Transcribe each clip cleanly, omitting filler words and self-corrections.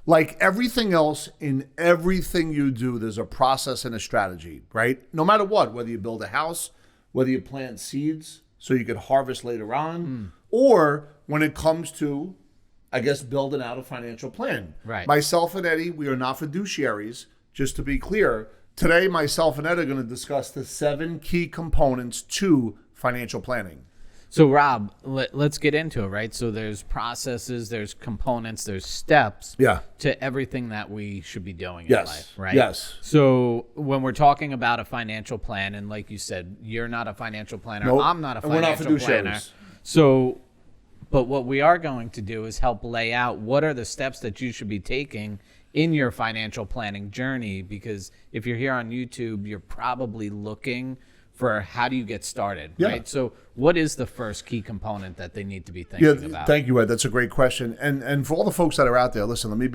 Like everything else, in everything you do, there's a process and a strategy, right? No matter what, whether you build a house, whether you plant seeds so you could harvest later on, or when it comes to, I guess, building out a financial plan. Right. Myself and Eddie, we are not fiduciaries, just to be clear. Today, myself and Ed are going to discuss the 7 key components to financial planning. So, Rob, let's get into it, right? So there's processes, there's components, there's steps to everything that we should be doing in life, right? Yes. So when we're talking about a financial plan, and like you said, you're not a financial planner, Nope. I'm not a And we're not financial planner. fiduciaries. So, but what we are going to do is help lay out what are the steps that you should be taking in your financial planning journey, because if you're here on YouTube, you're probably looking for how do you get started, right? So what is the first key component that they need to be thinking about? Thank you, Ed. That's a great question. And for all the folks that are out there, listen, let me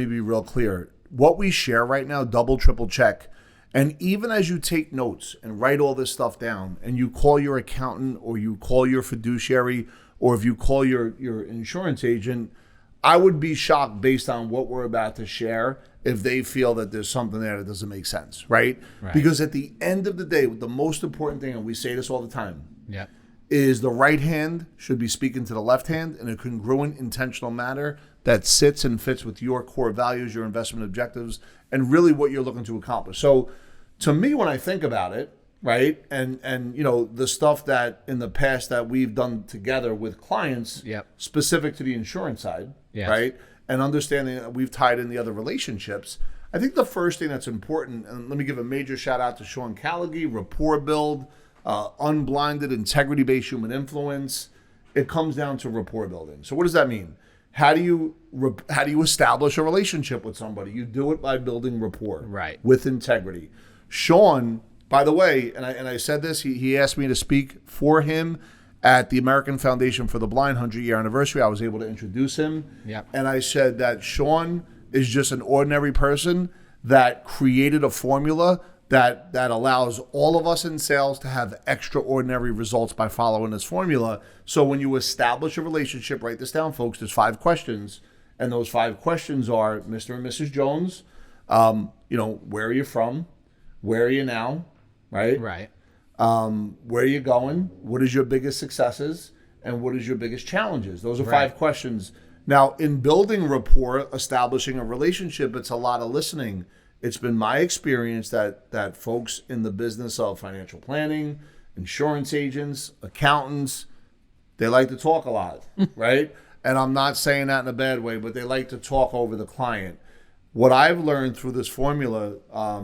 be real clear. What we share right now, double, triple check. And even as you take notes and write all this stuff down, and you call your accountant or you call your fiduciary, or if you call your insurance agent, I would be shocked based on what we're about to share if they feel that there's something there that doesn't make sense, right? Because at the end of the day, the most important thing, and we say this all the time, is the right hand should be speaking to the left hand in a congruent, intentional manner that sits and fits with your core values, your investment objectives, and really what you're looking to accomplish. So to me, when I think about it, right, and you know, the stuff that in the past that we've done together with clients specific to the insurance side, right, and understanding that we've tied in the other relationships, I think the first thing that's important, and let me give a major shout out to Sean Callaghy, Rapport Build, Unblinded, Integrity-Based Human Influence. It comes down to rapport building. So what does that mean? How do you establish a relationship with somebody? You do it by building rapport with integrity. Sean, by the way, and I said this, he asked me to speak for him at the American Foundation for the Blind 100-year anniversary. I was able to introduce him. And I said that Sean is just an ordinary person that created a formula that allows all of us in sales to have extraordinary results by following this formula. So when you establish a relationship, write this down, folks, there's 5 questions. And those 5 questions are, Mr. and Mrs. Jones, you know, where are you from? Where are you now? Right? Where are you going? What is your biggest successes? And what is your biggest challenges? Those are 5 questions. Now, in building rapport, establishing a relationship, it's a lot of listening. It's been my experience that folks in the business of financial planning, insurance agents, accountants, they like to talk a lot, right? And I'm not saying that in a bad way, but they like to talk over the client. What I've learned through this formula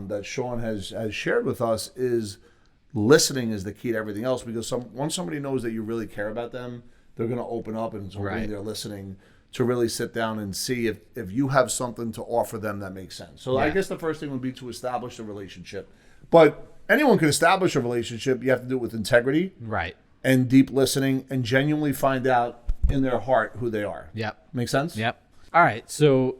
that Sean has shared with us is listening is the key to everything else, because once somebody knows that you really care about them, they're going to open up, and so when they're listening to really sit down and see if you have something to offer them that makes sense. So I guess the first thing would be to establish a relationship. But anyone can establish a relationship. You have to do it with integrity and deep listening and genuinely find out in their heart who they are. Make sense? All right. So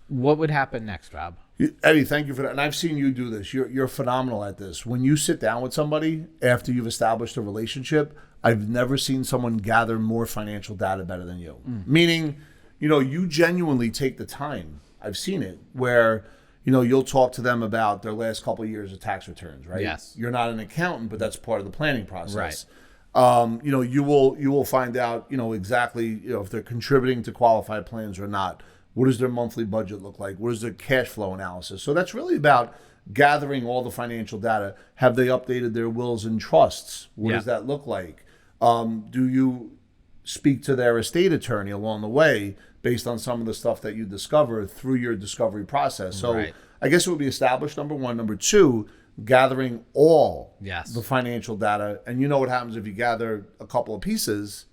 what would happen next, Rob? Eddie, thank you for that. And I've seen you do this. You're phenomenal at this. When you sit down with somebody after you've established a relationship, I've never seen someone gather more financial data better than you. Meaning, you know, you genuinely take the time. I've seen it where, you know, you'll talk to them about their last couple of years of tax returns, right? You're not an accountant, but that's part of the planning process. You know, you will find out, you know, exactly, you know, if they're contributing to qualified plans or not. What does their monthly budget look like? What is their cash flow analysis? So that's really about gathering all the financial data. Have they updated their wills and trusts? What does that look like? Do you speak to their estate attorney along the way based on some of the stuff that you discover through your discovery process? So I guess it would be established, number 1. Number 2, gathering all the financial data. And you know what happens if you gather a couple of pieces.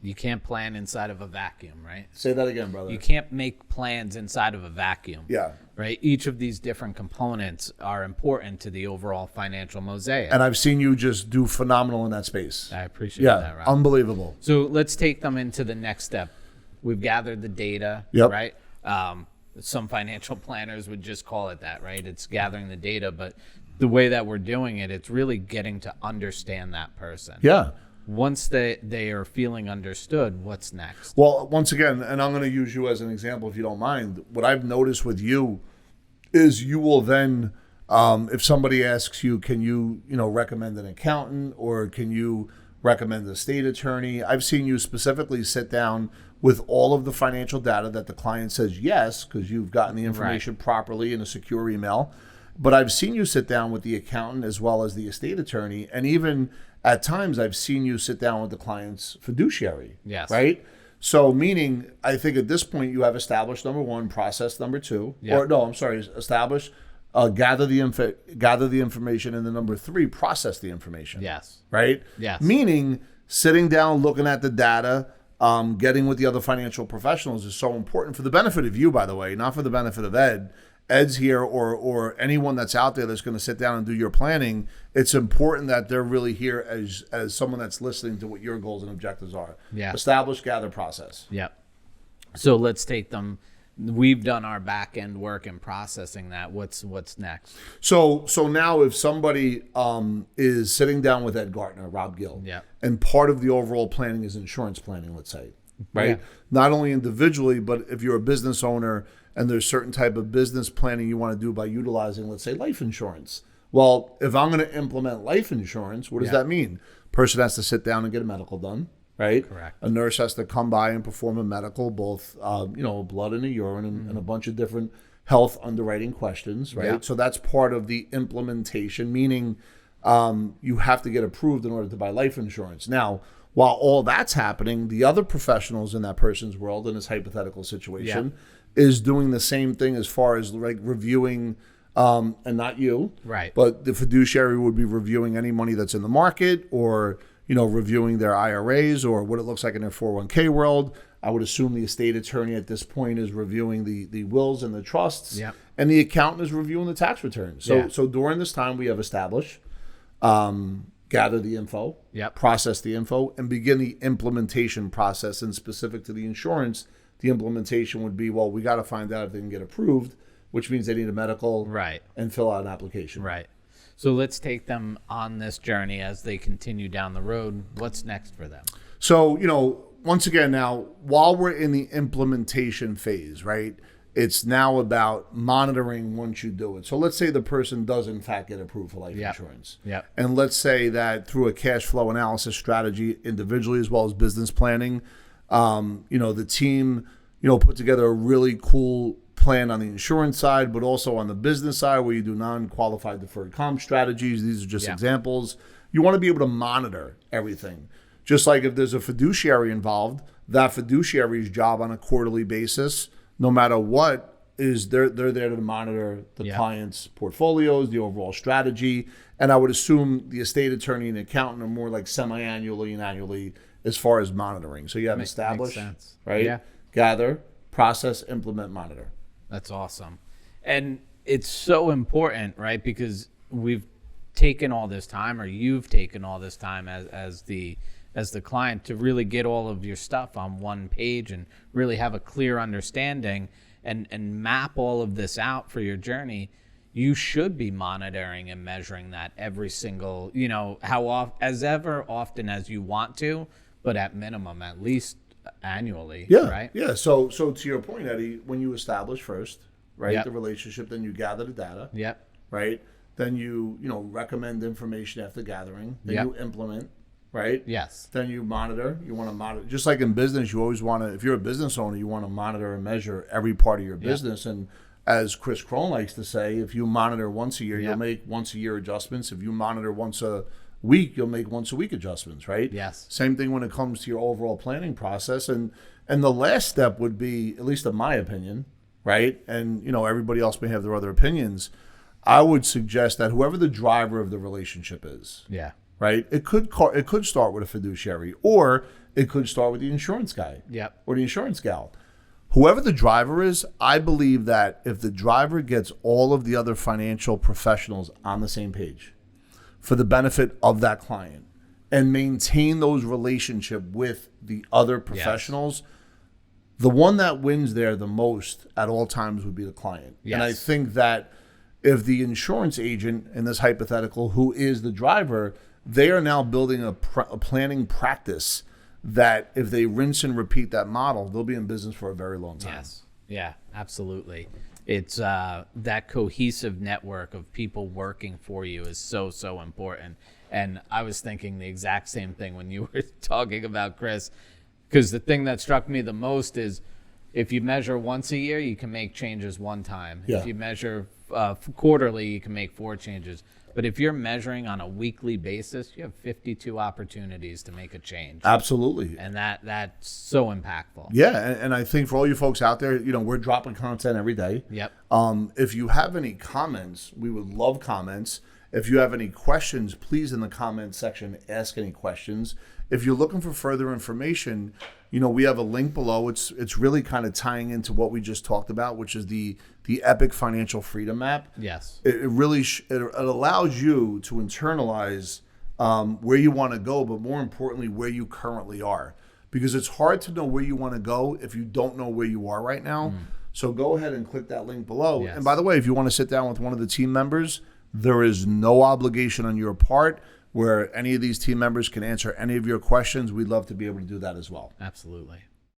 You can't plan inside of a vacuum, right? Say that again, brother. You can't make plans inside of a vacuum. Right? Each of these different components are important to the overall financial mosaic. And I've seen you just do phenomenal in that space. I appreciate that, Rob. Unbelievable. So let's take them into the next step. We've gathered the data, right? Some financial planners would just call it that, right? It's gathering the data, but the way that we're doing it, it's really getting to understand that person. once they are feeling understood, what's next? Well, once again, and I'm going to use you as an example if you don't mind, what I've noticed with you is you will then, if somebody asks you, can you recommend an accountant or can you recommend a state attorney? I've seen you specifically sit down with all of the financial data that the client says yes, because you've gotten the information properly in a secure email. But I've seen you sit down with the accountant as well as the estate attorney. And even at times I've seen you sit down with the client's fiduciary. Yes. Right? So meaning, I think at this point you have established number one, process number two. Yep. Or no, I'm sorry, establish, gather the information, and then number three, process the information. Yes. Right? Yes. Meaning sitting down, looking at the data, getting with the other financial professionals is so important for the benefit of you, by the way, not for the benefit of Ed. Ed's here or anyone that's out there that's going to sit down and do your planning. It's important that they're really here as someone that's listening to what your goals and objectives are. Yeah. Establish, gather, process. Yep. So let's take them. We've done our back end work in processing that. What's next? So now if somebody is sitting down with Ed Gartner, Rob Gill, Yeah. and part of the overall planning is insurance planning, let's say, right? Yeah. Not only individually, but if you're a business owner and there's certain type of business planning you want to do by utilizing, let's say, life insurance. Well, if I'm going to implement life insurance, what does that mean? Person has to sit down and get a medical done, right? Correct. A nurse has to come by and perform a medical, both blood and a urine and a bunch of different health underwriting questions, right? Yeah. So that's part of the implementation, meaning you have to get approved in order to buy life insurance. Now, while all that's happening, the other professionals in that person's world, in this hypothetical situation, is doing the same thing as far as like reviewing, and not you, Right. but the fiduciary would be reviewing any money that's in the market or, reviewing their IRAs or what it looks like in their 401k world. I would assume the estate attorney at this point is reviewing the wills and the trusts, Yep. and the accountant is reviewing the tax returns. So during this time, we have established, gather the info, Yep. process the info, and begin the implementation process. And specific to the insurance, the implementation would be, well, we got to find out if they can get approved, which means they need a medical Right. and fill out an application. Right. So let's take them on this journey as they continue down the road. What's next for them? So, once again, now, while we're in the implementation phase, right, it's now about monitoring once you do it. So let's say the person does, in fact, get approved for life insurance. Yep. And let's say that through a cash flow analysis strategy, individually as well as business planning, the team, put together a really cool plan on the insurance side, but also on the business side where you do non-qualified deferred comp strategies. These are just examples. You want to be able to monitor everything. Just like if there's a fiduciary involved, that fiduciary's job on a quarterly basis, no matter what, is they're there to monitor the client's portfolios, the overall strategy. And I would assume the estate attorney and accountant are more like semi-annually and annually as far as monitoring. So you have established, makes sense. right? Yeah. Gather, process, implement, monitor. That's awesome. And it's so important, right? Because we've taken all this time, or you've taken all this time as the client to really get all of your stuff on one page and really have a clear understanding and map all of this out for your journey. You should be monitoring and measuring that every single, ever often as you want to, but at minimum, at least annually, right? Yeah. So to your point, Eddie, when you establish first, right, Yep. the relationship, then you gather the data, Yep. right? Then you recommend information after gathering. Then Yep. you implement, right? Yes. Then you monitor. You want to monitor, just like in business. You always want to, if you're a business owner, you want to monitor and measure every part of your business. And as Chris Crone likes to say, if you monitor once a year, you'll make once a year adjustments. If you monitor once a week, you'll make once a week adjustments, right? Yes. Same thing when it comes to your overall planning process. And the last step would be, at least in my opinion, right? And everybody else may have their other opinions. I would suggest that whoever the driver of the relationship is, right? It could start with a fiduciary, or it could start with the insurance guy, or the insurance gal. Whoever the driver is, I believe that if the driver gets all of the other financial professionals on the same page for the benefit of that client and maintain those relationships with the other professionals, the one that wins there the most at all times would be the client. And I think that if the insurance agent in this hypothetical, who is the driver, they are now building a planning practice that if they rinse and repeat that model, they'll be in business for a very long time. Yes. Yeah, absolutely. It's that cohesive network of people working for you is so, so important. And I was thinking the exact same thing when you were talking about Chris, because the thing that struck me the most is if you measure once a year, you can make changes one time. Yeah. If you measure quarterly, you can make 4 changes. But if you're measuring on a weekly basis, you have 52 opportunities to make a change. Absolutely. And that's so impactful. Yeah, and I think for all you folks out there, we're dropping content every day. Yep. If you have any comments, we would love comments. If you have any questions, please in the comment section ask any questions. If you're looking for further information, we have a link below. It's really kind of tying into what we just talked about, which is the Epic Financial Freedom Map. Yes. It really it allows you to internalize where you want to go, but more importantly, where you currently are. Because it's hard to know where you want to go if you don't know where you are right now. So go ahead and click that link below. Yes. And by the way, if you want to sit down with one of the team members, there is no obligation on your part where any of these team members can answer any of your questions. We'd love to be able to do that as well. Absolutely.